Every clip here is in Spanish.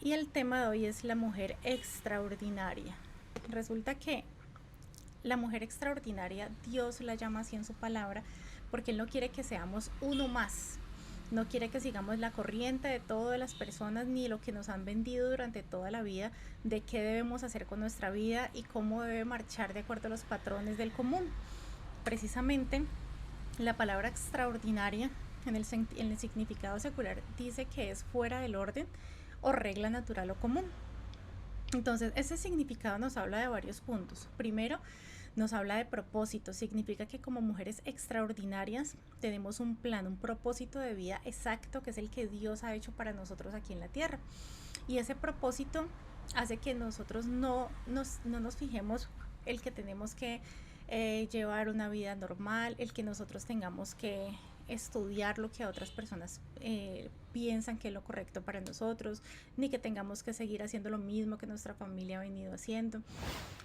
Y el tema de hoy es la mujer extraordinaria. Resulta que la mujer extraordinaria, Dios la llama así en su palabra, porque Él no quiere que seamos uno más. No quiere que sigamos la corriente de todas las personas ni lo que nos han vendido durante toda la vida de qué debemos hacer con nuestra vida y cómo debe marchar de acuerdo a los patrones del común. Precisamente la palabra extraordinaria en el significado secular dice que es fuera del orden o regla natural o común. Entonces, ese significado nos habla de varios puntos. Primero, nos habla de propósito. Significa que como mujeres extraordinarias tenemos un plan, un propósito de vida exacto que es el que Dios ha hecho para nosotros aquí en la tierra. Y ese propósito hace que nosotros no nos fijemos el que tenemos que llevar una vida normal, el que nosotros tengamos que estudiar lo que otras personas piensan que es lo correcto para nosotros, ni que tengamos que seguir haciendo lo mismo que nuestra familia ha venido haciendo,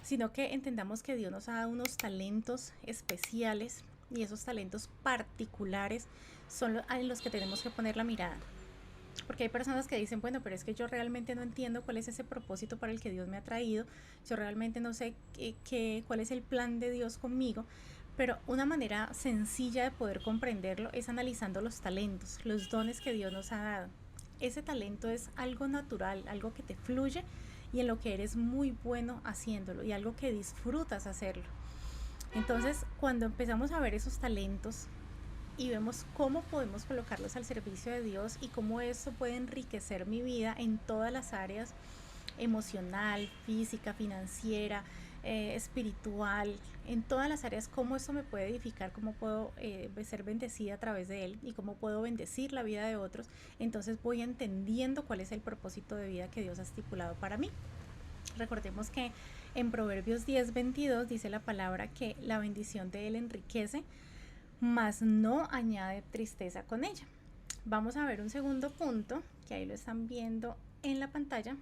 sino que entendamos que Dios nos ha dado unos talentos especiales y esos talentos particulares son en los que tenemos que poner la mirada. Porque hay personas que dicen, bueno, pero es que yo realmente no entiendo cuál es ese propósito para el que Dios me ha traído, yo realmente no sé cuál es el plan de Dios conmigo, pero una manera sencilla de poder comprenderlo es analizando los talentos, los dones que Dios nos ha dado. Ese talento es algo natural, algo que te fluye y en lo que eres muy bueno haciéndolo y algo que disfrutas hacerlo. Entonces, cuando empezamos a ver esos talentos y vemos cómo podemos colocarlos al servicio de Dios y cómo eso puede enriquecer mi vida en todas las áreas, emocional, física, financiera, espiritual, en todas las áreas, cómo eso me puede edificar, cómo puedo ser bendecida a través de él y cómo puedo bendecir la vida de otros, entonces voy entendiendo cuál es el propósito de vida que Dios ha estipulado para mí. Recordemos que en Proverbios 10:22 dice la palabra que la bendición de él enriquece, mas no añade tristeza con ella. Vamos a ver un segundo punto, que ahí lo están viendo en la pantalla,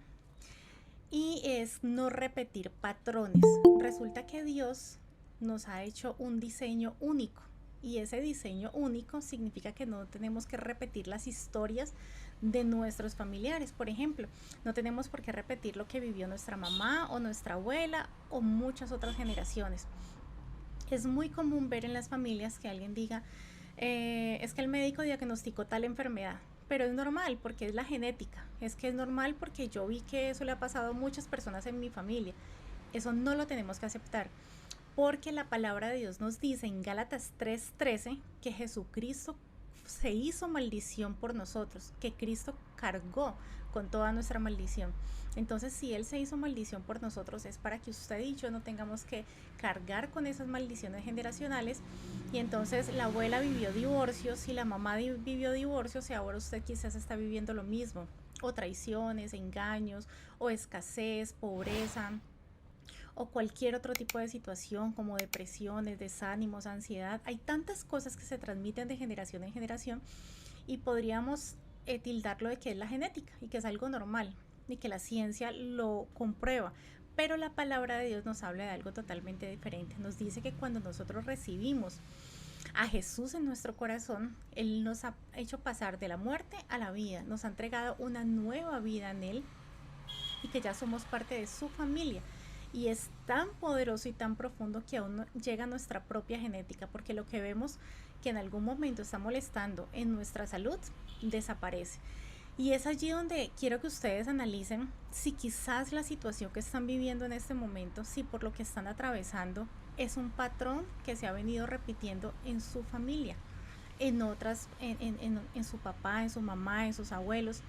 y es no repetir patrones. Resulta que Dios nos ha hecho un diseño único y ese diseño único significa que no tenemos que repetir las historias de nuestros familiares. Por ejemplo, no tenemos por qué repetir lo que vivió nuestra mamá o nuestra abuela o muchas otras generaciones. Es muy común ver en las familias que alguien diga, es que el médico diagnosticó tal enfermedad, pero es normal porque es la genética, es que es normal porque yo vi que eso le ha pasado a muchas personas en mi familia. Eso no lo tenemos que aceptar, porque la palabra de Dios nos dice en Gálatas 3:13 que Jesucristo se hizo maldición por nosotros, que Cristo cargó con toda nuestra maldición. Entonces, si Él se hizo maldición por nosotros, es para que usted y yo no tengamos que cargar con esas maldiciones generacionales. Y entonces la abuela vivió divorcios y la mamá vivió divorcios y ahora usted quizás está viviendo lo mismo. O traiciones, engaños, o escasez, pobreza, o cualquier otro tipo de situación como depresiones, desánimos, ansiedad. Hay tantas cosas que se transmiten de generación en generación y podríamos tildarlo de que es la genética y que es algo normal y que la ciencia lo comprueba. Pero la palabra de Dios nos habla de algo totalmente diferente. Nos dice que cuando nosotros recibimos a Jesús en nuestro corazón, Él nos ha hecho pasar de la muerte a la vida, nos ha entregado una nueva vida en Él y que ya somos parte de su familia. Y es tan poderoso y tan profundo que aún no llega a nuestra propia genética, porque lo que vemos que en algún momento está molestando en nuestra salud desaparece. Y es allí donde quiero que ustedes analicen si quizás la situación que están viviendo en este momento, si por lo que están atravesando es un patrón que se ha venido repitiendo en su familia, en otras, en su papá, en su mamá, en sus abuelos.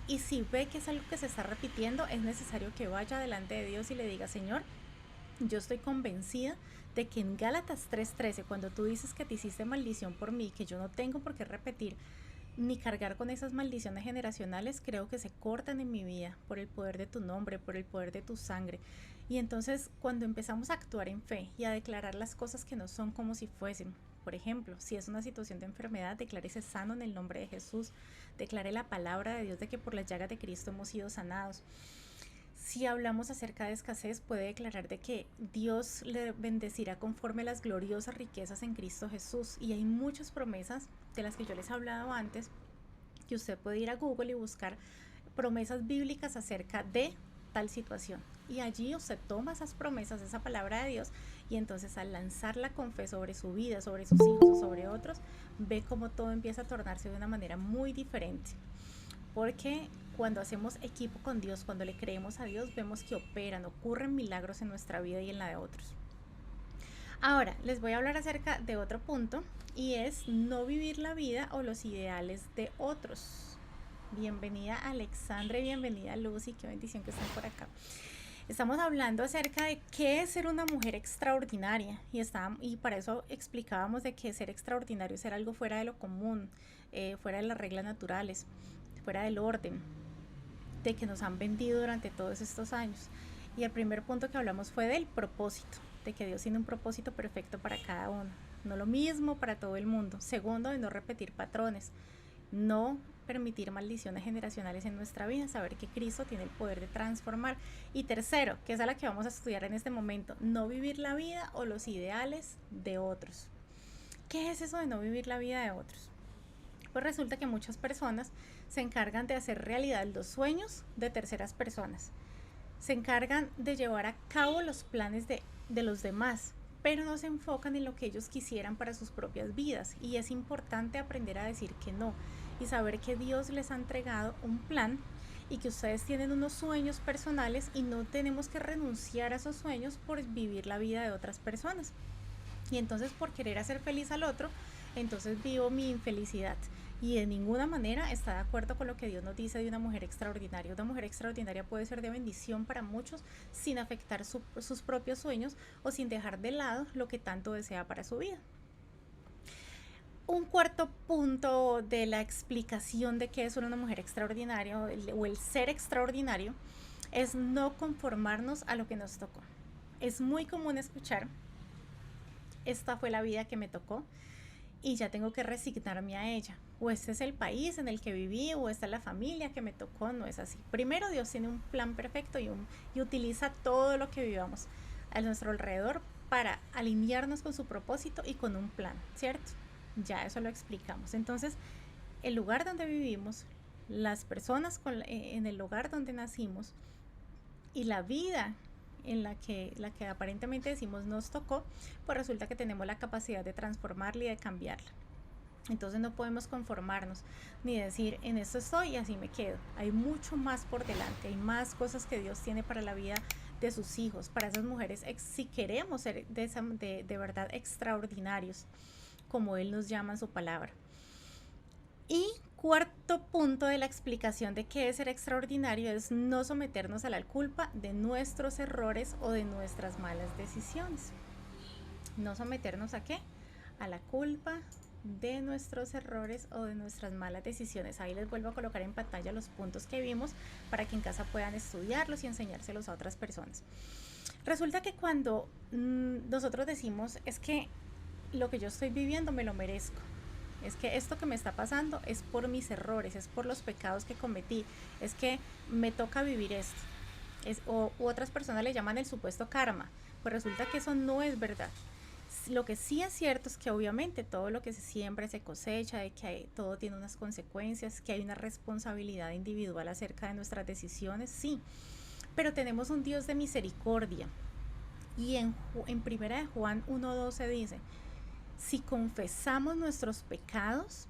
Y si ve que es algo que se está repitiendo, es necesario que vaya delante de Dios y le diga, Señor, yo estoy convencida de que en Gálatas 3:13, cuando tú dices que te hiciste maldición por mí, que yo no tengo por qué repetir ni cargar con esas maldiciones generacionales, creo que se cortan en mi vida por el poder de tu nombre, por el poder de tu sangre. Y entonces cuando empezamos a actuar en fe y a declarar las cosas que no son como si fuesen, por ejemplo, si es una situación de enfermedad, declárese sano en el nombre de Jesús, declare la palabra de Dios de que por las llagas de Cristo hemos sido sanados. Si hablamos acerca de escasez, puede declarar de que Dios le bendecirá conforme a las gloriosas riquezas en Cristo Jesús. Y hay muchas promesas de las que yo les he hablado antes, que usted puede ir a Google y buscar promesas bíblicas acerca de tal situación. Y allí usted toma esas promesas, esa palabra de Dios, y entonces al lanzarla con fe sobre su vida, sobre sus hijos o sobre otros, ve cómo todo empieza a tornarse de una manera muy diferente. Porque cuando hacemos equipo con Dios, cuando le creemos a Dios, vemos que ocurren milagros en nuestra vida y en la de otros. Ahora, les voy a hablar acerca de otro punto, y es no vivir la vida o los ideales de otros. Bienvenida Alexandra y bienvenida Lucy, qué bendición que estén por acá. Estamos hablando acerca de qué es ser una mujer extraordinaria, y para eso explicábamos de que ser extraordinario es ser algo fuera de lo común, fuera de las reglas naturales, fuera del orden, de que nos han vendido durante todos estos años. Y el primer punto que hablamos fue del propósito, de que Dios tiene un propósito perfecto para cada uno, no lo mismo para todo el mundo. Segundo, de no repetir patrones, no permitir maldiciones generacionales en nuestra vida, saber que Cristo tiene el poder de transformar. Y tercero, que es a la que vamos a estudiar en este momento, no vivir la vida o los ideales de otros. ¿Qué es eso de no vivir la vida de otros? Pues resulta que muchas personas se encargan de hacer realidad los sueños de terceras personas, se encargan de llevar a cabo los planes de los demás, pero no se enfocan en lo que ellos quisieran para sus propias vidas. Y es importante aprender a decir que no y saber que Dios les ha entregado un plan y que ustedes tienen unos sueños personales y no tenemos que renunciar a esos sueños por vivir la vida de otras personas. Y entonces por querer hacer feliz al otro, entonces vivo mi infelicidad. Y de ninguna manera está de acuerdo con lo que Dios nos dice de una mujer extraordinaria. Una mujer extraordinaria puede ser de bendición para muchos sin afectar sus propios sueños o sin dejar de lado lo que tanto desea para su vida. Un cuarto punto de la explicación de qué es una mujer extraordinaria o el ser extraordinario es no conformarnos a lo que nos tocó. Es muy común escuchar: esta fue la vida que me tocó y ya tengo que resignarme a ella, o este es el país en el que viví, o esta es la familia que me tocó. No es así. Primero, Dios tiene un plan perfecto y utiliza todo lo que vivamos a nuestro alrededor para alinearnos con su propósito y con un plan, ¿cierto? Ya eso lo explicamos. Entonces, el lugar donde vivimos, las personas en el lugar donde nacimos y la vida en la que aparentemente decimos nos tocó, pues resulta que tenemos la capacidad de transformarla y de cambiarla. Entonces no podemos conformarnos ni decir en esto estoy y así me quedo. Hay mucho más por delante, hay más cosas que Dios tiene para la vida de sus hijos, para esas mujeres, si queremos ser de verdad extraordinarios, como Él nos llama en su palabra. Y cuarto punto de la explicación de qué es ser extraordinario es no someternos a la culpa de nuestros errores o de nuestras malas decisiones. ¿No someternos a qué? A la culpa de nuestros errores o de nuestras malas decisiones. Ahí les vuelvo a colocar en pantalla los puntos que vimos para que en casa puedan estudiarlos y enseñárselos a otras personas. Resulta que cuando nosotros decimos es que lo que yo estoy viviendo me lo merezco, es que esto que me está pasando es por mis errores, es por los pecados que cometí, es que me toca vivir esto, u otras personas le llaman el supuesto karma, pues resulta que eso no es verdad. Lo que sí es cierto es que obviamente todo lo que se siembra se cosecha, de que todo tiene unas consecuencias, que hay una responsabilidad individual acerca de nuestras decisiones, sí, pero tenemos un Dios de misericordia. Y en primera de Juan 1:12 dice: si confesamos nuestros pecados,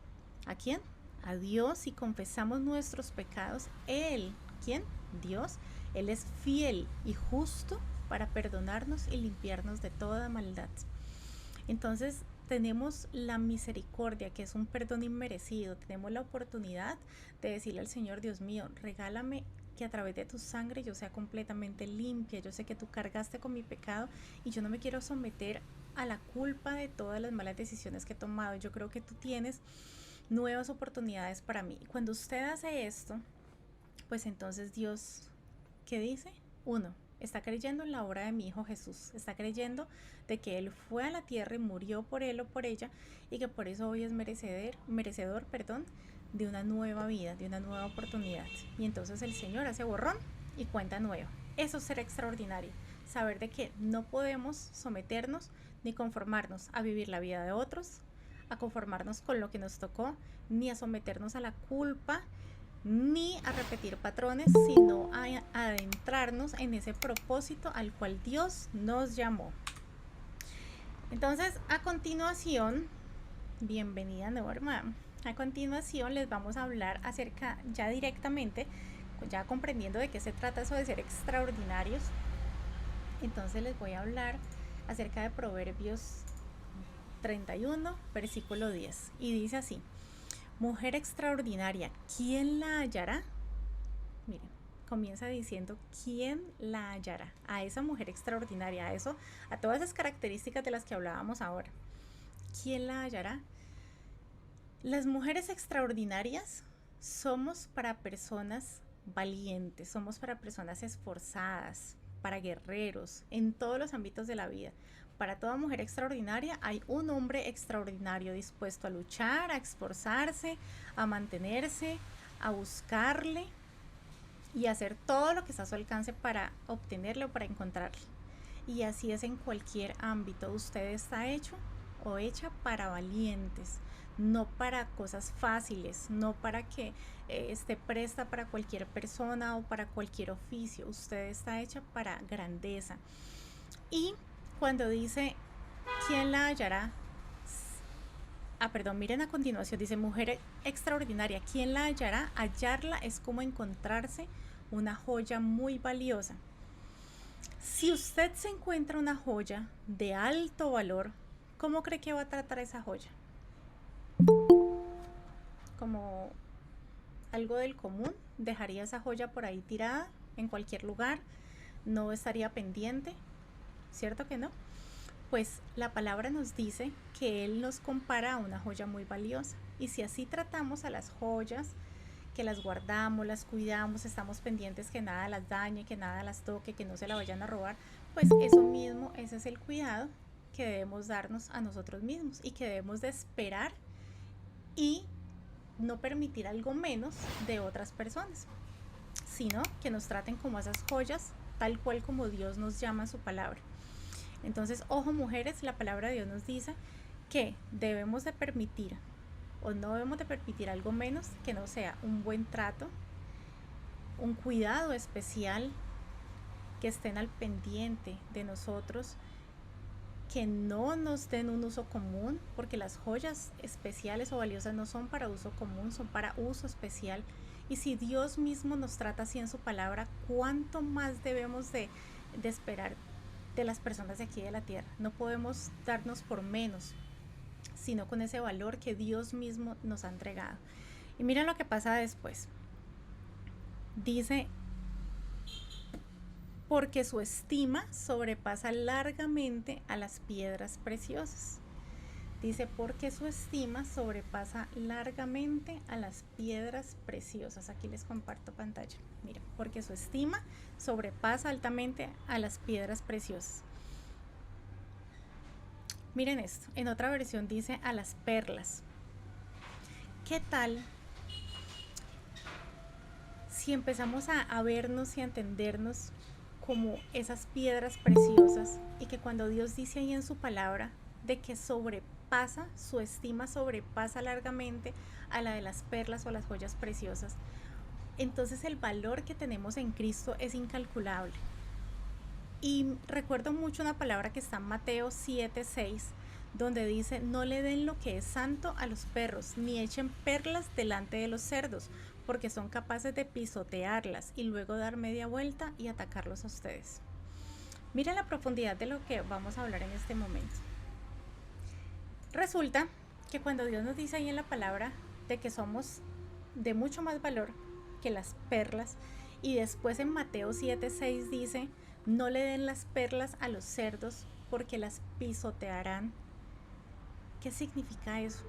¿a quién? A Dios. Si confesamos nuestros pecados, Él, ¿quién? Dios, Él es fiel y justo para perdonarnos y limpiarnos de toda maldad. Entonces tenemos la misericordia, que es un perdón inmerecido. Tenemos la oportunidad de decirle al Señor: Dios mío, regálame que a través de tu sangre yo sea completamente limpia. Yo sé que tú cargaste con mi pecado y yo no me quiero someter a la culpa de todas las malas decisiones que he tomado. Yo creo que tú tienes nuevas oportunidades para mí. Y cuando usted hace esto, pues entonces Dios, ¿qué dice? Uno, está creyendo en la obra de mi Hijo Jesús, está creyendo de que Él fue a la tierra y murió por él o por ella, y que por eso hoy es merecedor de una nueva vida, de una nueva oportunidad. Y entonces el Señor hace borrón y cuenta nueva. Eso es ser extraordinario, saber de que no podemos someternos ni conformarnos a vivir la vida de otros, a conformarnos con lo que nos tocó, ni a someternos a la culpa ni a repetir patrones, sino a adentrarnos en ese propósito al cual Dios nos llamó. Entonces, a continuación, bienvenida Norma. A continuación les vamos a hablar acerca, ya directamente, ya comprendiendo de qué se trata eso de ser extraordinarios. Entonces les voy a hablar acerca de Proverbios 31, versículo 10. Y dice así: mujer extraordinaria, ¿quién la hallará? Miren, comienza diciendo ¿quién la hallará? A esa mujer extraordinaria, a todas esas características de las que hablábamos ahora. ¿Quién la hallará? Las mujeres extraordinarias somos para personas valientes, somos para personas esforzadas, para guerreros, en todos los ámbitos de la vida. Para toda mujer extraordinaria hay un hombre extraordinario dispuesto a luchar, a esforzarse, a mantenerse, a buscarle y a hacer todo lo que está a su alcance para obtenerle o para encontrarle. Y así es en cualquier ámbito. Usted está hecho o hecha para valientes, no para cosas fáciles, no para que esté presta para cualquier persona o para cualquier oficio. Usted está hecha para grandeza. Y cuando dice ¿quién la hallará? Miren a continuación, dice mujer extraordinaria, ¿quién la hallará? Hallarla es como encontrarse una joya muy valiosa. Si usted se encuentra una joya de alto valor, ¿cómo cree que va a tratar esa joya? Como algo del común, dejaría esa joya por ahí tirada en cualquier lugar, no estaría pendiente, ¿cierto que no? Pues la palabra nos dice que Él nos compara a una joya muy valiosa. Y si así tratamos a las joyas, que las guardamos, las cuidamos, estamos pendientes que nada las dañe, que nada las toque, que no se la vayan a robar, pues eso mismo, ese es el cuidado que debemos darnos a nosotros mismos y que debemos de esperar y no permitir algo menos de otras personas, sino que nos traten como esas joyas, tal cual como Dios nos llama en su palabra. Entonces, ojo mujeres, la palabra de Dios nos dice que debemos de permitir o no debemos de permitir algo menos que no sea un buen trato, un cuidado especial, que estén al pendiente de nosotros, que no nos den un uso común, porque las joyas especiales o valiosas no son para uso común, son para uso especial. Y si Dios mismo nos trata así en su palabra, ¿cuánto más debemos de esperar de las personas de aquí de la tierra? No podemos darnos por menos, sino con ese valor que Dios mismo nos ha entregado. Y miren lo que pasa después. Dice, porque su estima sobrepasa largamente a las piedras preciosas. Dice, porque su estima sobrepasa largamente a las piedras preciosas. Aquí les comparto pantalla. Miren, porque su estima sobrepasa altamente a las piedras preciosas. Miren esto, en otra versión dice a las perlas. ¿Qué tal si empezamos a vernos y a entendernos como esas piedras preciosas y que cuando Dios dice ahí en su palabra de que sobrepasa, su estima sobrepasa largamente a la de las perlas o las joyas preciosas, entonces el valor que tenemos en Cristo es incalculable? Y recuerdo mucho una palabra que está en Mateo 7:6, donde dice, no le den lo que es santo a los perros, ni echen perlas delante de los cerdos, porque son capaces de pisotearlas y luego dar media vuelta y atacarlos a ustedes. Miren la profundidad de lo que vamos a hablar en este momento. Resulta que cuando Dios nos dice ahí en la palabra de que somos de mucho más valor que las perlas, y después en Mateo 7:6 dice, no le den las perlas a los cerdos porque las pisotearán. ¿Qué significa eso?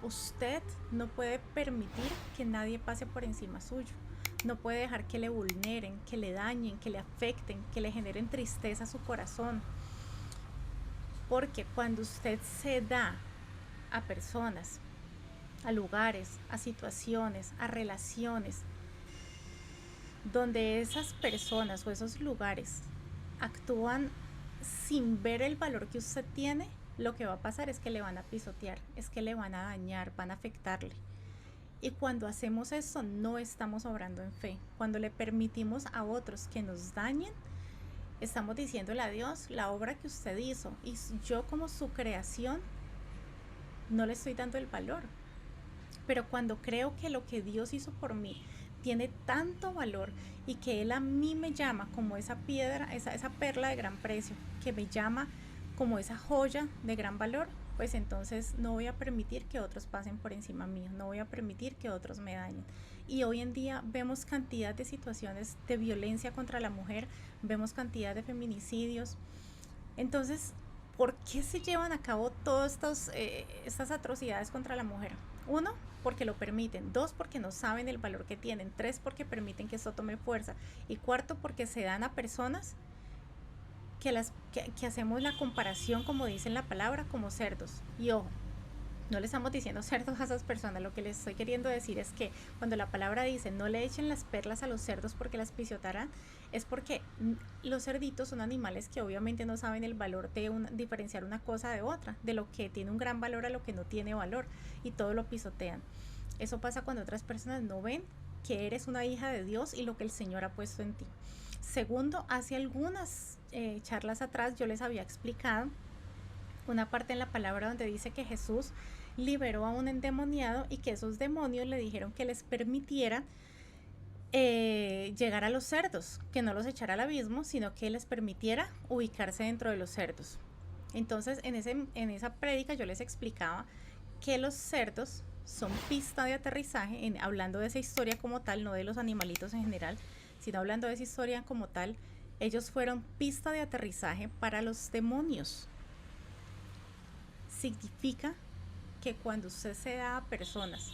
Usted no puede permitir que nadie pase por encima suyo. No puede dejar que le vulneren, que le dañen, que le afecten, que le generen tristeza a su corazón. Porque cuando usted se da a personas, a lugares, a situaciones, a relaciones, donde esas personas o esos lugares actúan sin ver el valor que usted tiene, lo que va a pasar es que le van a pisotear, es que le van a dañar, van a afectarle. Y cuando hacemos eso, no estamos obrando en fe. Cuando le permitimos a otros que nos dañen, estamos diciéndole a Dios, la obra que usted hizo y yo como su creación no le estoy dando el valor. Pero cuando creo que lo que Dios hizo por mí tiene tanto valor y que Él a mí me llama como esa piedra, esa perla de gran precio, que me llama como esa joya de gran valor, pues entonces no voy a permitir que otros pasen por encima mío, no voy a permitir que otros me dañen. Y hoy en día vemos cantidad de situaciones de violencia contra la mujer, vemos cantidad de feminicidios. Entonces, ¿por qué se llevan a cabo todas estas atrocidades contra la mujer? Uno, porque lo permiten. Dos, porque no saben el valor que tienen. Tres, porque permiten que esto tome fuerza. Y cuarto, porque se dan a personas que hacemos la comparación, como dice en la palabra, como cerdos. Y ojo, no le estamos diciendo cerdos a esas personas, lo que les estoy queriendo decir es que cuando la palabra dice no le echen las perlas a los cerdos porque las pisotearán, es porque los cerditos son animales que obviamente no saben el valor de diferenciar una cosa de otra, de lo que tiene un gran valor a lo que no tiene valor, y todo lo pisotean. Eso pasa cuando otras personas no ven que eres una hija de Dios y lo que el Señor ha puesto en ti. Segundo, hace algunas charlas atrás yo les había explicado una parte en la palabra donde dice que Jesús liberó a un endemoniado y que esos demonios le dijeron que les permitiera llegar a los cerdos, que no los echara al abismo, sino que les permitiera ubicarse dentro de los cerdos. Entonces en esa prédica yo les explicaba que los cerdos son pista de aterrizaje, hablando de esa historia como tal, no de los animalitos en general, sino hablando de esa historia como tal. Ellos fueron pista de aterrizaje para los demonios. Significa que cuando usted se da a personas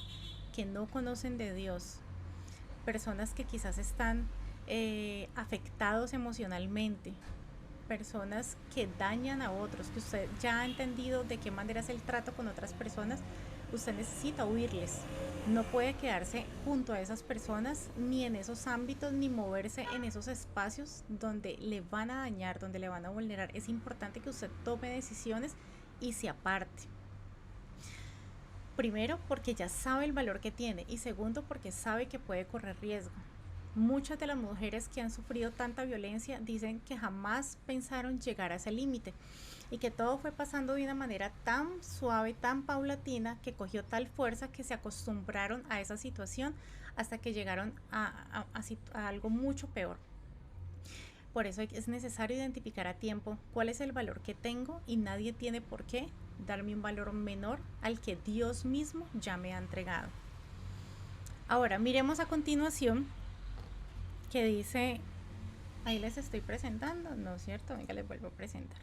que no conocen de Dios, personas que quizás están afectados emocionalmente, personas que dañan a otros, que usted ya ha entendido de qué manera es el trato con otras personas, usted necesita huirles. No puede quedarse junto a esas personas, ni en esos ámbitos, ni moverse en esos espacios donde le van a dañar, donde le van a vulnerar. Es importante que usted tome decisiones y se aparte. Primero, porque ya sabe el valor que tiene, y segundo, porque sabe que puede correr riesgo. Muchas de las mujeres que han sufrido tanta violencia dicen que jamás pensaron llegar a ese límite y que todo fue pasando de una manera tan suave, tan paulatina, que cogió tal fuerza que se acostumbraron a esa situación hasta que llegaron a algo mucho peor. Por eso es necesario identificar a tiempo cuál es el valor que tengo, y nadie tiene por qué darme un valor menor al que Dios mismo ya me ha entregado. Ahora miremos a continuación que dice, ahí les estoy presentando, ¿no es cierto? Venga, les vuelvo a presentar.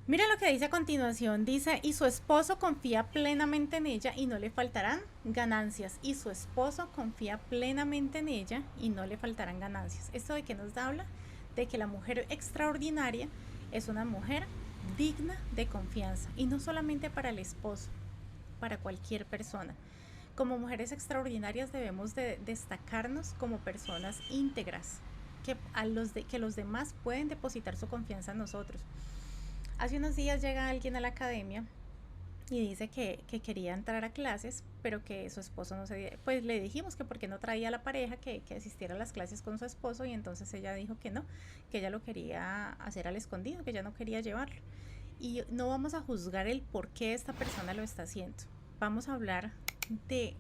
Mira lo que dice a continuación, dice, y su esposo confía plenamente en ella y no le faltarán ganancias. Y su esposo confía plenamente en ella y no le faltarán ganancias. ¿Esto de qué nos habla? De que la mujer extraordinaria es una mujer digna de confianza, y no solamente para el esposo, para cualquier persona. Como mujeres extraordinarias debemos de destacarnos como personas íntegras, que los demás pueden depositar su confianza en nosotros. Hace unos días llega alguien a la academia y dice que quería entrar a clases, pero que su esposo no se... Pues le dijimos que por qué no traía a la pareja que asistiera a las clases con su esposo, y entonces ella dijo que no, que ella lo quería hacer al escondido, que ella no quería llevarlo. Y no vamos a juzgar el por qué esta persona lo está haciendo. Vamos a hablar de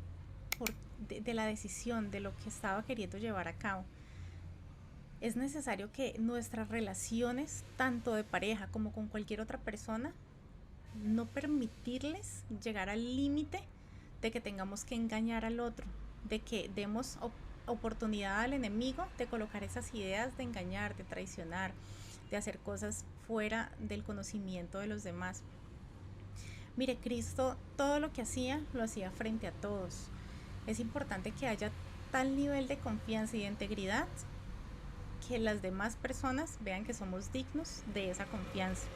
la decisión, de lo que estaba queriendo llevar a cabo. Es necesario que nuestras relaciones, tanto de pareja como con cualquier otra persona, no permitirles llegar al límite de que tengamos que engañar al otro, de que demos oportunidad al enemigo de colocar esas ideas de engañar, de traicionar, de hacer cosas fuera del conocimiento de los demás. Mire, Cristo todo lo que hacía, lo hacía frente a todos. Es importante que haya tal nivel de confianza y de integridad que las demás personas vean que somos dignos de esa confianza.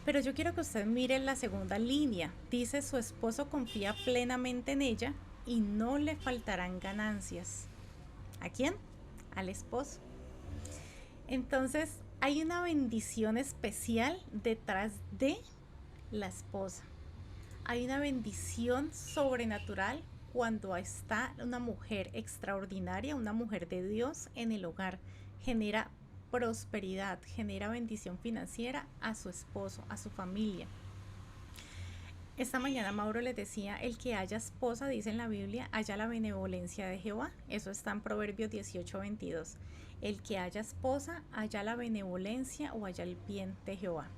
Pero yo quiero que usted mire la segunda línea. Dice, su esposo confía plenamente en ella y no le faltarán ganancias. ¿A quién? Al esposo. Entonces, hay una bendición especial detrás de la esposa. Hay una bendición sobrenatural cuando está una mujer extraordinaria, una mujer de Dios en el hogar. Genera prosperidad, genera bendición financiera a su esposo, a su familia. Esta mañana Mauro les decía, el que haya esposa, dice en la Biblia, haya la benevolencia de Jehová. Eso está en Proverbios 18:22. El que haya esposa, haya la benevolencia o haya el bien de Jehová.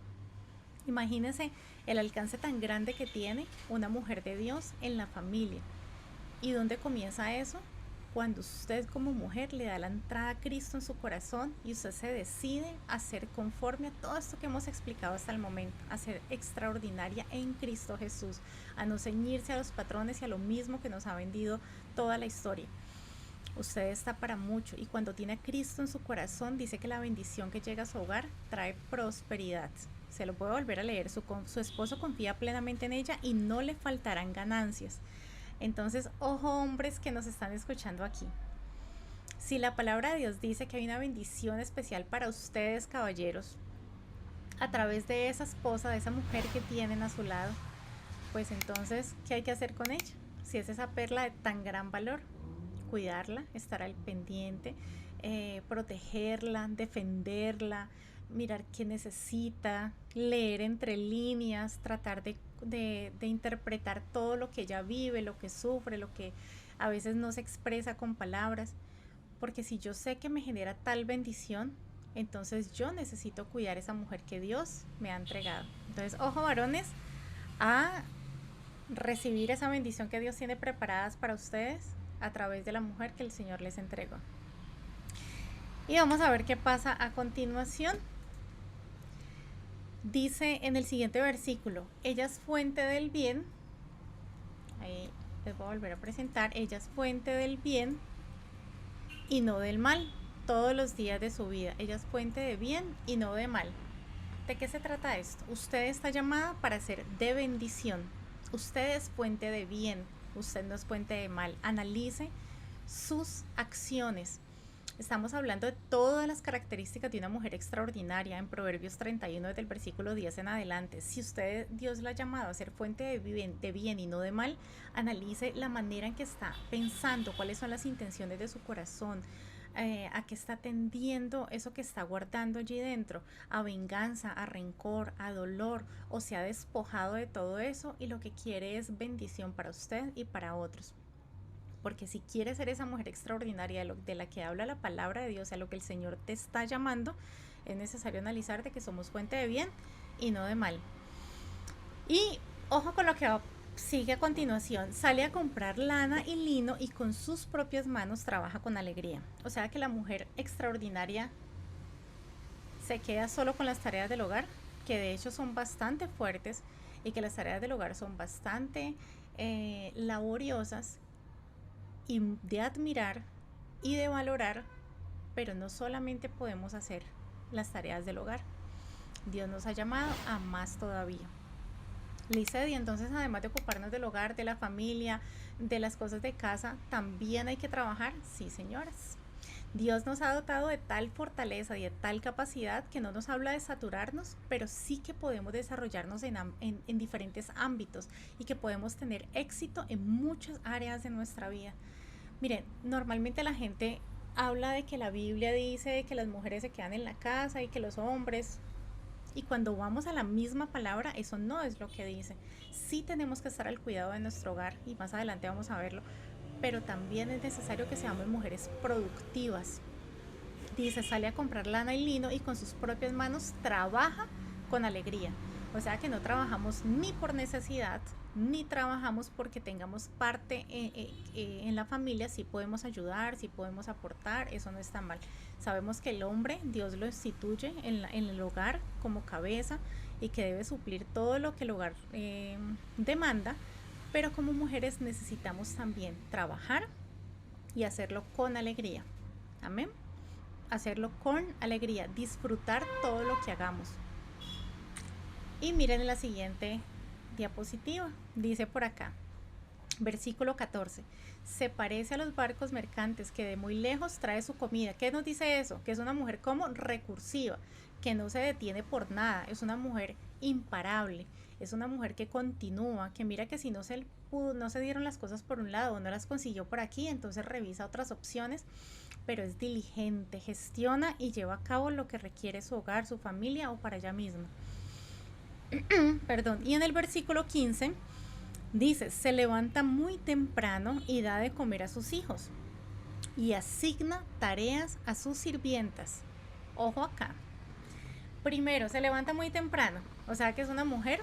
Imagínense el alcance tan grande que tiene una mujer de Dios en la familia. ¿Y dónde comienza eso? Cuando usted como mujer le da la entrada a Cristo en su corazón y usted se decide a ser conforme a todo esto que hemos explicado hasta el momento, a ser extraordinaria en Cristo Jesús, a no ceñirse a los patrones y a lo mismo que nos ha vendido toda la historia. Usted está para mucho, y cuando tiene a Cristo en su corazón, dice que la bendición que llega a su hogar trae prosperidad. Se lo puede volver a leer. Su esposo confía plenamente en ella y no le faltarán ganancias. Entonces, ojo, hombres que nos están escuchando aquí. Si la palabra de Dios dice que hay una bendición especial para ustedes, caballeros, a través de esa esposa, de esa mujer que tienen a su lado, pues entonces, ¿qué hay que hacer con ella? Si es esa perla de tan gran valor, cuidarla, estar al pendiente, protegerla, defenderla, mirar qué necesita, leer entre líneas, tratar de interpretar todo lo que ella vive, lo que sufre, lo que a veces no se expresa con palabras, porque si yo sé que me genera tal bendición, entonces yo necesito cuidar a esa mujer que Dios me ha entregado. Entonces, ojo, varones, a recibir esa bendición que Dios tiene preparadas para ustedes a través de la mujer que el Señor les entregó. Y vamos a ver qué pasa a continuación. Dice en el siguiente versículo, ella es fuente del bien. Ahí les voy a volver a presentar. Ella es fuente del bien y no del mal todos los días de su vida. Ella es fuente de bien y no de mal. ¿De qué se trata esto? Usted está llamada para ser de bendición. Usted es fuente de bien. Usted no es fuente de mal. Analice sus acciones. Estamos hablando de todas las características de una mujer extraordinaria en Proverbios 31, desde el versículo 10 en adelante. Si usted, Dios la ha llamado a ser fuente de bien y no de mal, analice la manera en que está pensando, cuáles son las intenciones de su corazón, a qué está tendiendo eso que está guardando allí dentro, a venganza, a rencor, a dolor, o se ha despojado de todo eso y lo que quiere es bendición para usted y para otros. Porque si quieres ser esa mujer extraordinaria de la que habla la palabra de Dios, a lo que el Señor te está llamando, es necesario analizar de que somos fuente de bien y no de mal. Y ojo con lo que sigue a continuación. Sale a comprar lana y lino y con sus propias manos trabaja con alegría. O sea que la mujer extraordinaria se queda solo con las tareas del hogar, que de hecho son bastante fuertes y que las tareas del hogar son bastante laboriosas y de admirar y de valorar, pero no solamente podemos hacer las tareas del hogar. Dios nos ha llamado a más todavía. Licedi, entonces además de ocuparnos del hogar, de la familia, de las cosas de casa, también hay que trabajar. Sí, señoras. Dios nos ha dotado de tal fortaleza y de tal capacidad que no nos habla de saturarnos, pero sí que podemos desarrollarnos en diferentes ámbitos y que podemos tener éxito en muchas áreas de nuestra vida. Miren, normalmente la gente habla de que la Biblia dice que las mujeres se quedan en la casa y que los hombres, y cuando vamos a la misma palabra, eso no es lo que dice. Sí tenemos que estar al cuidado de nuestro hogar y más adelante vamos a verlo, pero también es necesario que seamos mujeres productivas. Dice, sale a comprar lana y lino y con sus propias manos trabaja con alegría. O sea que no trabajamos ni por necesidad, ni trabajamos porque tengamos parte en la familia. Sí podemos ayudar, sí podemos aportar, eso no está mal. Sabemos que el hombre, Dios lo instituye en el hogar como cabeza y que debe suplir todo lo que el hogar demanda, pero como mujeres necesitamos también trabajar y hacerlo con alegría. Amén. Hacerlo con alegría, disfrutar todo lo que hagamos. Y miren en la siguiente diapositiva, dice por acá, Versículo 14. Se parece a los barcos mercantes que de muy lejos trae su comida. ¿Qué nos dice eso? Que es una mujer como recursiva, que no se detiene por nada, es una mujer imparable, es una mujer que continúa, que mira que si no se dieron las cosas por un lado o no las consiguió por aquí, entonces revisa otras opciones, pero es diligente, gestiona y lleva a cabo lo que requiere su hogar, su familia o para ella misma. Perdón. Y en el versículo 15 dice, se levanta muy temprano y da de comer a sus hijos y asigna tareas a sus sirvientas. Ojo acá. Primero, se levanta muy temprano, o sea que es una mujer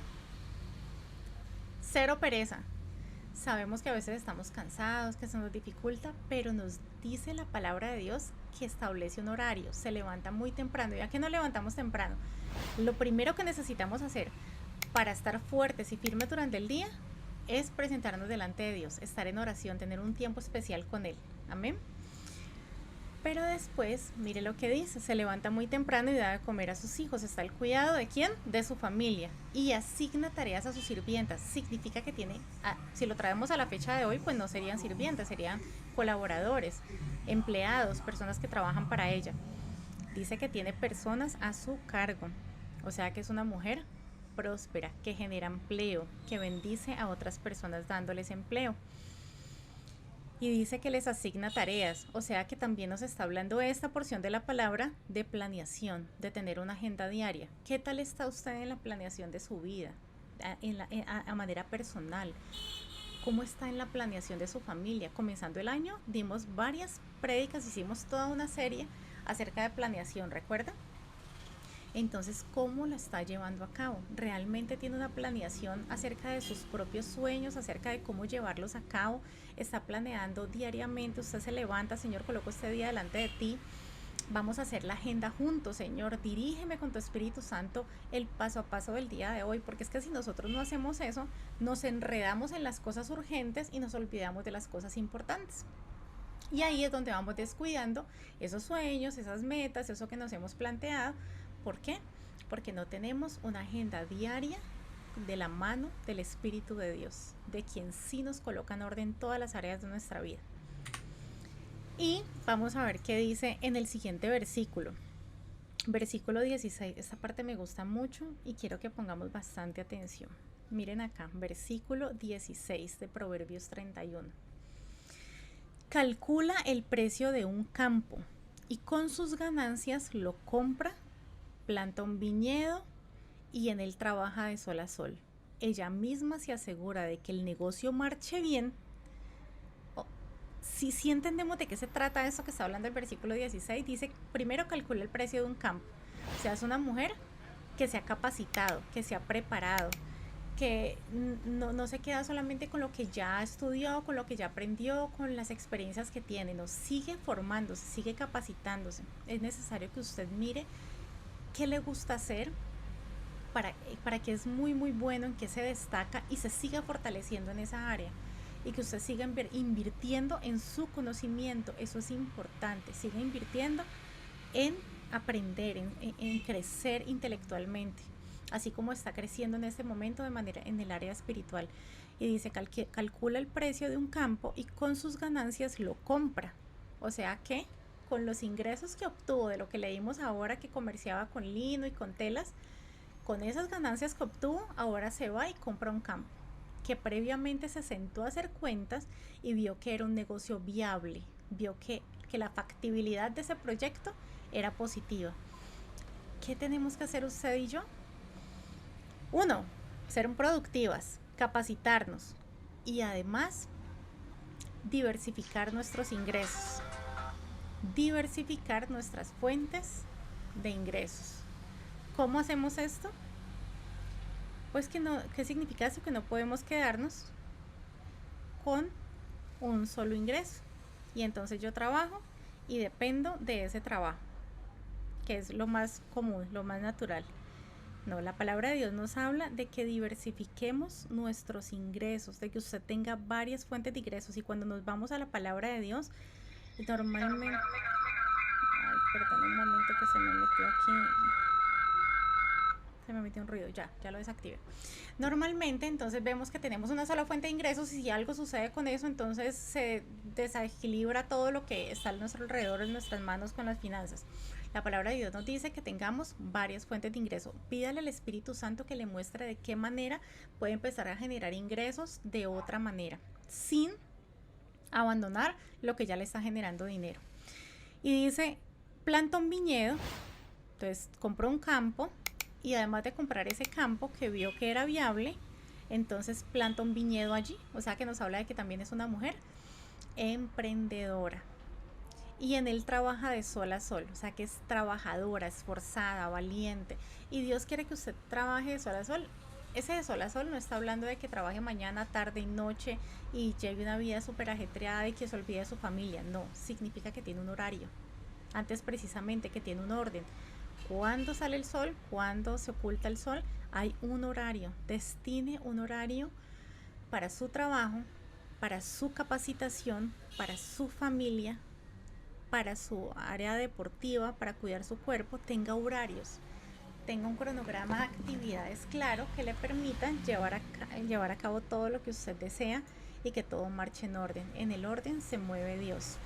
cero pereza. Sabemos que a veces estamos cansados, que se nos dificulta, pero nos dice la palabra de Dios que establece un horario, se levanta muy temprano. ¿Ya que nos levantamos temprano? Lo primero que necesitamos hacer para estar fuertes y firmes durante el día es presentarnos delante de Dios, estar en oración, tener un tiempo especial con Él. Amén. Pero después, mire lo que dice, se levanta muy temprano y da de comer a sus hijos. ¿Está el cuidado de quién? De su familia. Y asigna tareas a sus sirvientas. Significa que tiene, si lo traemos a la fecha de hoy, pues no serían sirvientas, serían colaboradores, empleados, personas que trabajan para ella. Dice que tiene personas a su cargo. O sea que es una mujer próspera, que genera empleo, que bendice a otras personas dándoles empleo. Y dice que les asigna tareas, o sea que también nos está hablando esta porción de la palabra de planeación, de tener una agenda diaria. ¿Qué tal está usted en la planeación de su vida, a manera personal? ¿Cómo está en la planeación de su familia? Comenzando el año dimos varias prédicas, hicimos toda una serie acerca de planeación, ¿recuerda? Entonces, ¿cómo la está llevando a cabo? ¿Realmente tiene una planeación acerca de sus propios sueños, acerca de cómo llevarlos a cabo? ¿Está planeando diariamente? Usted se levanta, Señor, coloco este día delante de ti. Vamos a hacer la agenda juntos, Señor. Dirígeme con tu Espíritu Santo el paso a paso del día de hoy, porque es que si nosotros no hacemos eso, nos enredamos en las cosas urgentes y nos olvidamos de las cosas importantes. Y ahí es donde vamos descuidando esos sueños, esas metas, eso que nos hemos planteado. ¿Por qué? Porque no tenemos una agenda diaria de la mano del Espíritu de Dios, de quien sí nos coloca en orden todas las áreas de nuestra vida. Y vamos a ver qué dice en el siguiente versículo. Versículo 16. Esta parte me gusta mucho y quiero que pongamos bastante atención. Miren acá, versículo 16 de Proverbios 31. Calcula el precio de un campo y con sus ganancias lo compra, planta un viñedo y en él trabaja de sol a sol. Ella misma se asegura de que el negocio marche bien. Si entendemos de qué se trata eso que está hablando el versículo 16, dice, primero calcula el precio de un campo. O sea, es una mujer que se ha capacitado, que se ha preparado, que no se queda solamente con lo que ya estudió, con lo que ya aprendió, con las experiencias que tiene, no, sigue formándose, sigue capacitándose. Es necesario que usted mire qué le gusta hacer, para que es muy muy bueno, en qué se destaca y se siga fortaleciendo en esa área y que usted siga invirtiendo en su conocimiento. Eso es importante, siga invirtiendo en aprender, en crecer intelectualmente, así como está creciendo en este momento de manera en el área espiritual. Y dice, calcula el precio de un campo y con sus ganancias lo compra. O sea que con los ingresos que obtuvo de lo que leímos ahora, que comerciaba con lino y con telas, con esas ganancias que obtuvo, ahora se va y compra un campo, que previamente se sentó a hacer cuentas y vio que era un negocio viable, vio que la factibilidad de ese proyecto era positiva. ¿Qué tenemos que hacer usted y yo? Uno, ser productivas, capacitarnos y además diversificar nuestros ingresos, diversificar nuestras fuentes de ingresos. ¿Cómo hacemos esto? Pues ¿qué significa eso? Que no podemos quedarnos con un solo ingreso. Y entonces yo trabajo y dependo de ese trabajo, que es lo más común, lo más natural. No, la palabra de Dios nos habla de que diversifiquemos nuestros ingresos, de que usted tenga varias fuentes de ingresos. Y cuando nos vamos a la palabra de Dios, normalmente... Ay, perdón un momento que se me metió aquí. Se me metió un ruido, ya lo desactivé. Normalmente, entonces vemos que tenemos una sola fuente de ingresos y si algo sucede con eso, entonces se desequilibra todo lo que está a nuestro alrededor, en nuestras manos con las finanzas. La palabra de Dios nos dice que tengamos varias fuentes de ingreso. Pídale al Espíritu Santo que le muestre de qué manera puede empezar a generar ingresos de otra manera, sin abandonar lo que ya le está generando dinero. Y dice, planta un viñedo, entonces compró un campo y además de comprar ese campo que vio que era viable, entonces planta un viñedo allí. O sea que nos habla de que también es una mujer emprendedora. Y en él trabaja de sol a sol, o sea que es trabajadora, esforzada, valiente. Y Dios quiere que usted trabaje de sol a sol. Ese de sol a sol no está hablando de que trabaje mañana, tarde y noche y lleve una vida súper ajetreada y que se olvide de su familia. No, significa que tiene un horario. Antes precisamente que tiene un orden. Cuando sale el sol, cuando se oculta el sol, hay un horario. Destine un horario para su trabajo, para su capacitación, para su familia, para su área deportiva, para cuidar su cuerpo. Tenga horarios, tenga un cronograma de actividades claro que le permitan llevar a cabo todo lo que usted desea y que todo marche en orden. En el orden se mueve Dios.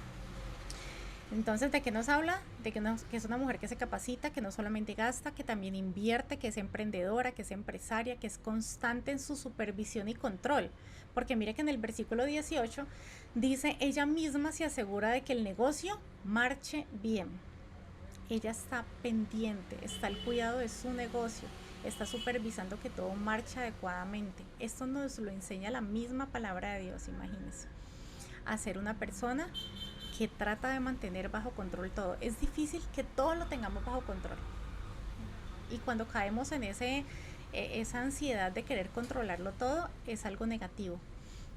Entonces, ¿de qué nos habla? De que es una mujer que se capacita, que no solamente gasta, que también invierte, que es emprendedora, que es empresaria, que es constante en su supervisión y control. Porque mire que en el versículo 18 dice, ella misma se asegura de que el negocio marche bien. Ella está pendiente, está al cuidado de su negocio, está supervisando que todo marche adecuadamente. Esto nos lo enseña la misma palabra de Dios, imagínense. A ser una persona que trata de mantener bajo control todo. Es difícil que todo lo tengamos bajo control. Y cuando caemos en esa ansiedad de querer controlarlo todo, es algo negativo.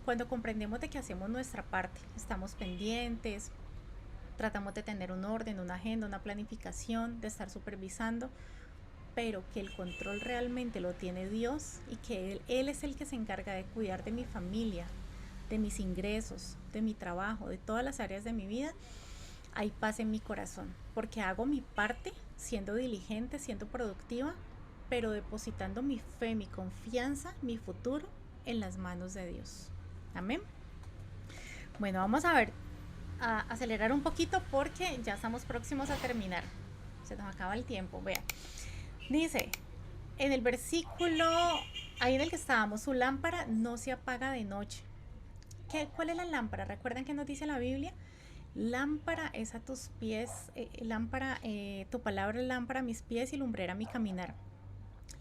Cuando comprendemos de que hacemos nuestra parte, estamos pendientes, tratamos de tener un orden, una agenda, una planificación, de estar supervisando, pero que el control realmente lo tiene Dios y que Él es el que se encarga de cuidar de mi familia, de mis ingresos, de mi trabajo, de todas las áreas de mi vida, hay paz en mi corazón, porque hago mi parte siendo diligente, siendo productiva, pero depositando mi fe, mi confianza, mi futuro en las manos de Dios. Amén. Bueno, vamos a ver, a acelerar un poquito porque ya estamos próximos a terminar. Se nos acaba el tiempo, vea. Dice, en el versículo, ahí en el que estábamos, su lámpara no se apaga de noche. ¿Cuál es la lámpara? ¿Recuerdan que nos dice la Biblia? Lámpara es a tus pies, tu palabra es lámpara a mis pies y lumbrera a mi caminar.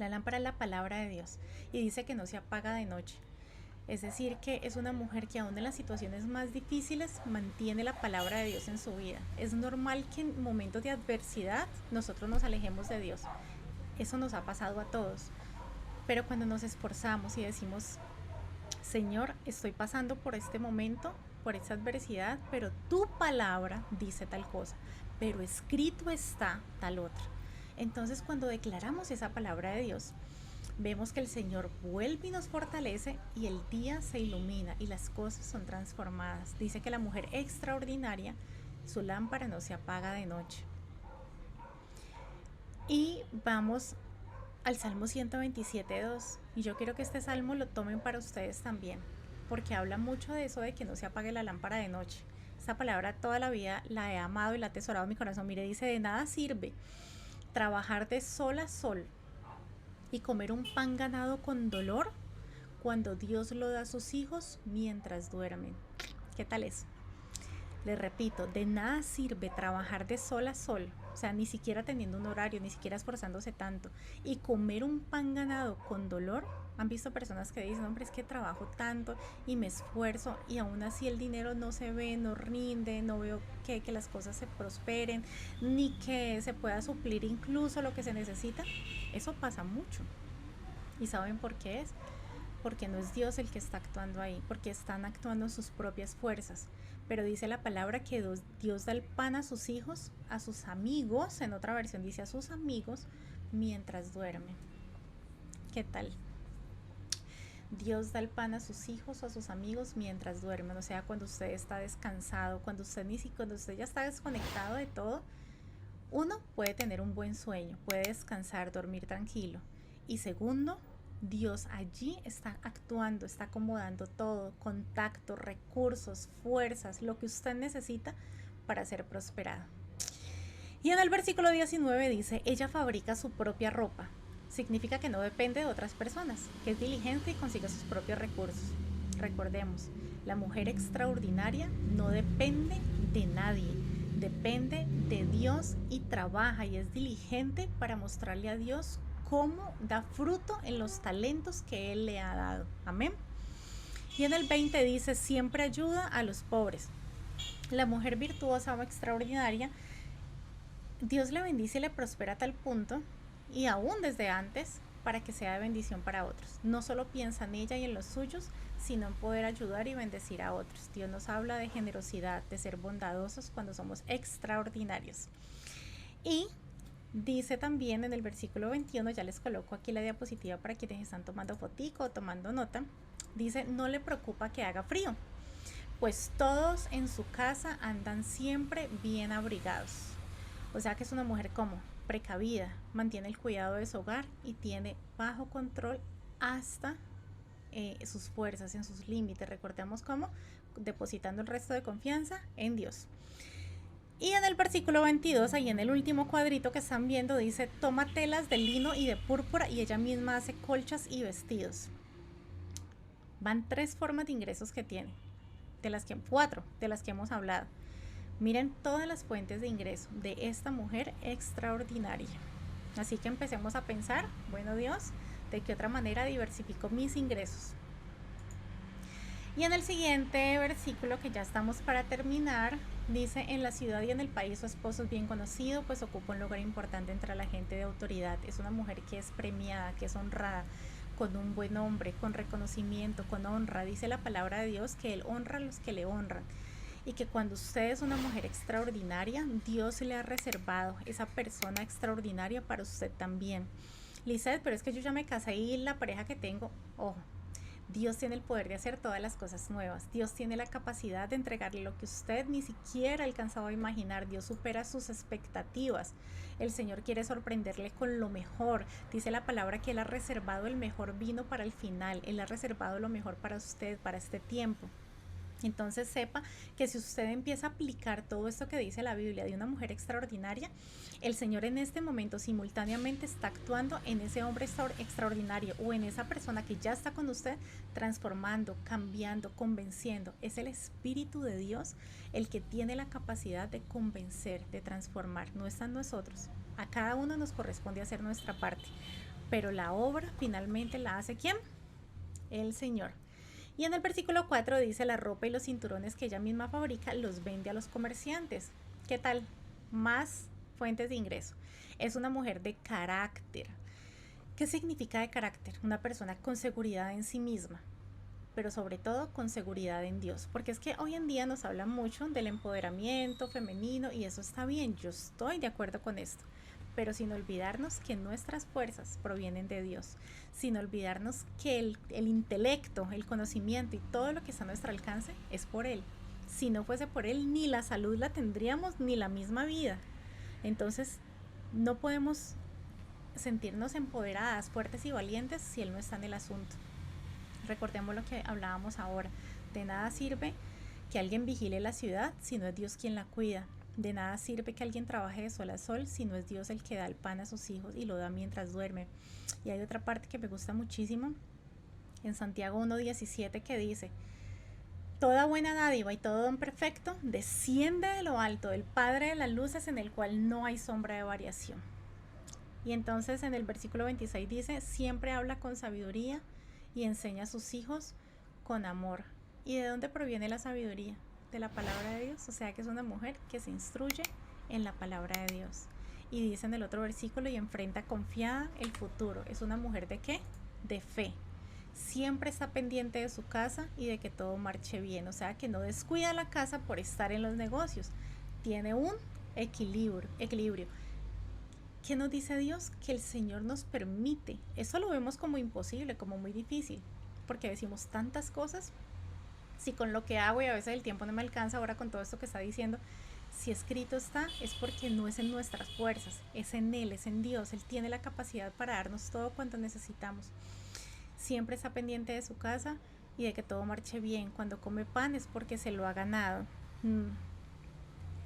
La lámpara es la palabra de Dios y dice que no se apaga de noche. Es decir, que es una mujer que aún en las situaciones más difíciles mantiene la palabra de Dios en su vida. Es normal que en momentos de adversidad nosotros nos alejemos de Dios. Eso nos ha pasado a todos. Pero cuando nos esforzamos y decimos, Señor, estoy pasando por este momento, por esta adversidad, pero tu palabra dice tal cosa, pero escrito está tal otra. Entonces, cuando declaramos esa palabra de Dios, vemos que el Señor vuelve y nos fortalece y el día se ilumina y las cosas son transformadas. Dice que la mujer extraordinaria, su lámpara no se apaga de noche. Y vamos al Salmo 127:2, y yo quiero que este salmo lo tomen para ustedes también, porque habla mucho de eso de que no se apague la lámpara de noche. Esta palabra toda la vida la he amado y la he atesorado en mi corazón. Mire, dice, de nada sirve trabajar de sol a sol y comer un pan ganado con dolor cuando Dios lo da a sus hijos mientras duermen. ¿Qué tal eso? Les repito, de nada sirve trabajar de sol a sol, o sea, ni siquiera teniendo un horario, ni siquiera esforzándose tanto, y comer un pan ganado con dolor. Han visto personas que dicen, hombre, es que trabajo tanto y me esfuerzo y aún así el dinero no se ve, no rinde, no veo que las cosas se prosperen, ni que se pueda suplir incluso lo que se necesita. Eso pasa mucho. ¿Y saben por qué es? Porque no es Dios el que está actuando ahí, porque están actuando sus propias fuerzas. Pero dice la palabra que Dios da el pan a sus hijos, a sus amigos, en otra versión dice a sus amigos, mientras duermen. ¿Qué tal? Dios da el pan a sus hijos o a sus amigos mientras duermen, o sea, cuando usted está descansado, cuando usted ya está desconectado de todo, uno puede tener un buen sueño, puede descansar, dormir tranquilo. Y segundo, Dios allí está actuando, está acomodando todo, contacto, recursos, fuerzas, lo que usted necesita para ser prosperado. Y en el versículo 19 dice, ella fabrica su propia ropa. Significa que no depende de otras personas, que es diligente y consigue sus propios recursos. Recordemos, la mujer extraordinaria no depende de nadie, depende de Dios y trabaja y es diligente para mostrarle a Dios cómo da fruto en los talentos que Él le ha dado. Amén. Y en el 20 dice, siempre ayuda a los pobres. La mujer virtuosa o extraordinaria, Dios le bendice y le prospera a tal punto, y aún desde antes, para que sea de bendición para otros. No solo piensa en ella y en los suyos, sino en poder ayudar y bendecir a otros. Dios nos habla de generosidad, de ser bondadosos cuando somos extraordinarios. Y dice también en el versículo 21, ya les coloco aquí la diapositiva para quienes están tomando fotico o tomando nota, dice, no le preocupa que haga frío, pues todos en su casa andan siempre bien abrigados. O sea que es una mujer como precavida, mantiene el cuidado de su hogar y tiene bajo control hasta sus fuerzas, en sus límites. Recordemos cómo, depositando el resto de confianza en Dios. Y en el versículo 22, ahí en el último cuadrito que están viendo, dice, toma telas de lino y de púrpura y ella misma hace colchas y vestidos. Van 3 formas de ingresos que tiene, cuatro de las que hemos hablado. Miren todas las fuentes de ingreso de esta mujer extraordinaria. Así que empecemos a pensar, bueno Dios, ¿de qué otra manera diversifico mis ingresos? Y en el siguiente versículo, que ya estamos para terminar, dice, en la ciudad y en el país su esposo es bien conocido, pues ocupa un lugar importante entre la gente de autoridad. Es una mujer que es premiada, que es honrada, con un buen nombre, con reconocimiento, con honra. Dice la palabra de Dios que Él honra a los que le honran. Y que cuando usted es una mujer extraordinaria, Dios le ha reservado esa persona extraordinaria para usted también. Lizeth, pero es que yo ya me casé y la pareja que tengo, ojo, Dios tiene el poder de hacer todas las cosas nuevas. Dios tiene la capacidad de entregarle lo que usted ni siquiera ha alcanzado a imaginar. Dios supera sus expectativas. El Señor quiere sorprenderle con lo mejor. Dice la palabra que Él ha reservado el mejor vino para el final. Él ha reservado lo mejor para usted, para este tiempo. Entonces sepa que si usted empieza a aplicar todo esto que dice la Biblia de una mujer extraordinaria, el Señor en este momento simultáneamente está actuando en ese hombre extraordinario o en esa persona que ya está con usted, transformando, cambiando, convenciendo. Es el Espíritu de Dios el que tiene la capacidad de convencer, de transformar. No está en nosotros. A cada uno nos corresponde hacer nuestra parte. Pero la obra finalmente la hace ¿quién? El Señor. Y en el versículo 4 dice, la ropa y los cinturones que ella misma fabrica los vende a los comerciantes. ¿Qué tal? Más fuentes de ingreso. Es una mujer de carácter. ¿Qué significa de carácter? Una persona con seguridad en sí misma, pero sobre todo con seguridad en Dios. Porque es que hoy en día nos habla mucho del empoderamiento femenino y eso está bien, yo estoy de acuerdo con esto. Pero sin olvidarnos que nuestras fuerzas provienen de Dios, sin olvidarnos que el intelecto, el conocimiento y todo lo que está a nuestro alcance es por Él. Si no fuese por Él, ni la salud la tendríamos, ni la misma vida. Entonces, no podemos sentirnos empoderadas, fuertes y valientes si Él no está en el asunto. Recordemos lo que hablábamos ahora. De nada sirve que alguien vigile la ciudad si no es Dios quien la cuida. De nada sirve que alguien trabaje de sol a sol si no es Dios el que da el pan a sus hijos y lo da mientras duerme. Y hay otra parte que me gusta muchísimo en Santiago 1:17 que dice, toda buena dádiva y todo don perfecto desciende de lo alto del Padre de las luces, en el cual no hay sombra de variación. Y entonces en el versículo 26 dice, siempre habla con sabiduría y enseña a sus hijos con amor. ¿Y de dónde proviene la sabiduría? De la palabra de Dios. O sea que es una mujer que se instruye en la palabra de Dios. Y dice en el otro versículo, y enfrenta confiada el futuro. Es una mujer ¿de qué? De fe. Siempre está pendiente de su casa y de que todo marche bien. O sea que no descuida la casa por estar en los negocios. Tiene un equilibrio. ¿Qué nos dice Dios? Que el Señor nos permite. Eso lo vemos como imposible, como muy difícil, porque decimos tantas cosas. Si con lo que hago y a veces el tiempo no me alcanza, ahora con todo esto que está diciendo, Si escrito está, es porque no es en nuestras fuerzas, es en Él, es en Dios. Él tiene la capacidad para darnos todo cuanto necesitamos. Siempre está pendiente de su casa y de que todo marche bien. Cuando come pan es porque se lo ha ganado.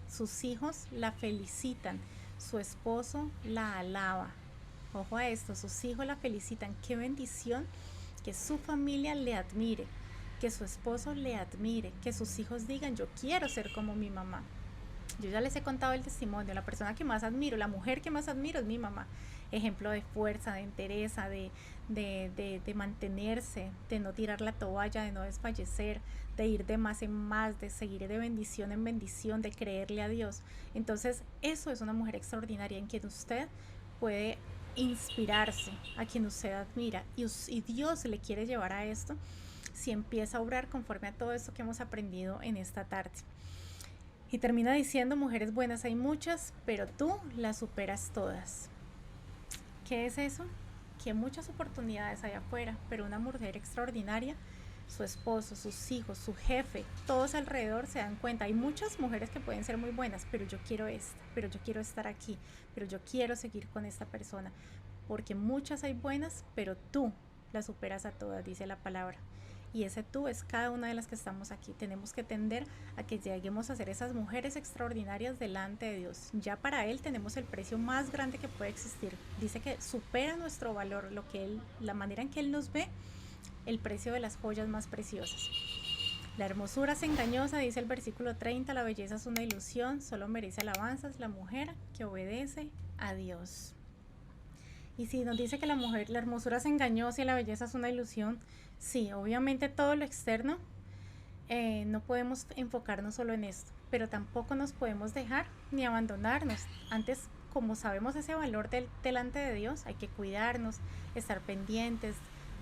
Sus hijos la felicitan, su esposo la alaba. Ojo a esto, sus hijos la felicitan. Qué bendición que su familia le admire, que su esposo le admire, que sus hijos digan, yo quiero ser como mi mamá. Yo ya les he contado el testimonio, la persona que más admiro, la mujer que más admiro es mi mamá. Ejemplo de fuerza, de entereza, de mantenerse, de no tirar la toalla, de no desfallecer, de ir de más en más, de seguir de bendición en bendición, de creerle a Dios. Entonces, eso es una mujer extraordinaria en quien usted puede inspirarse, a quien usted admira, y Dios le quiere llevar a esto si empieza a obrar conforme a todo esto que hemos aprendido en esta tarde. Y termina diciendo, mujeres buenas hay muchas, pero tú las superas todas. ¿Qué es eso? Que muchas oportunidades hay afuera, pero una mujer extraordinaria, su esposo, sus hijos, su jefe, todos alrededor se dan cuenta. Hay muchas mujeres que pueden ser muy buenas, pero yo quiero esta, pero yo quiero estar aquí, pero yo quiero seguir con esta persona. Porque muchas hay buenas, pero tú las superas a todas, dice la palabra. Y ese tú es cada una de las que estamos aquí. Tenemos que tender a que lleguemos a ser esas mujeres extraordinarias delante de Dios. Ya para Él tenemos el precio más grande que puede existir. Dice que supera nuestro valor, lo que Él, la manera en que Él nos ve, el precio de las joyas más preciosas. La hermosura es engañosa, dice el versículo 30, la belleza es una ilusión, solo merece alabanzas la mujer que obedece a Dios. Y si nos dice que la hermosura es engañosa y la belleza es una ilusión, sí, obviamente todo lo externo, no podemos enfocarnos solo en esto, pero tampoco nos podemos dejar ni abandonarnos. Antes, como sabemos ese valor delante de Dios, hay que cuidarnos, estar pendientes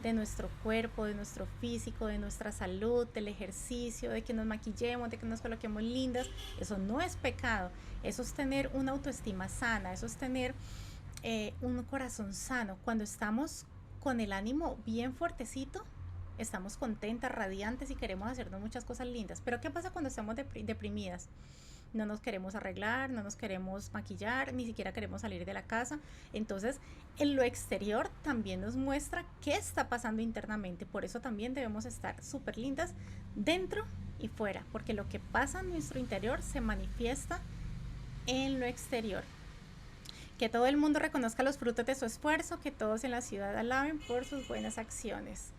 de nuestro cuerpo, de nuestro físico, de nuestra salud, del ejercicio, de que nos maquillemos, de que nos coloquemos lindas. Eso no es pecado, eso es tener una autoestima sana, eso es tener un corazón sano. Cuando estamos con el ánimo bien fuertecito, estamos contentas, radiantes y queremos hacernos muchas cosas lindas. Pero ¿qué pasa cuando estamos deprimidas? No nos queremos arreglar, no nos queremos maquillar, ni siquiera queremos salir de la casa. Entonces, en lo exterior también nos muestra qué está pasando internamente. Por eso también debemos estar súper lindas dentro y fuera, porque lo que pasa en nuestro interior se manifiesta en lo exterior. Que todo el mundo reconozca los frutos de su esfuerzo, que todos en la ciudad alaben por sus buenas acciones.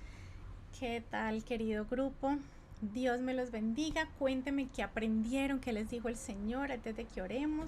¿Qué tal, querido grupo? Dios me los bendiga. Cuéntenme qué aprendieron, qué les dijo el Señor antes de que oremos.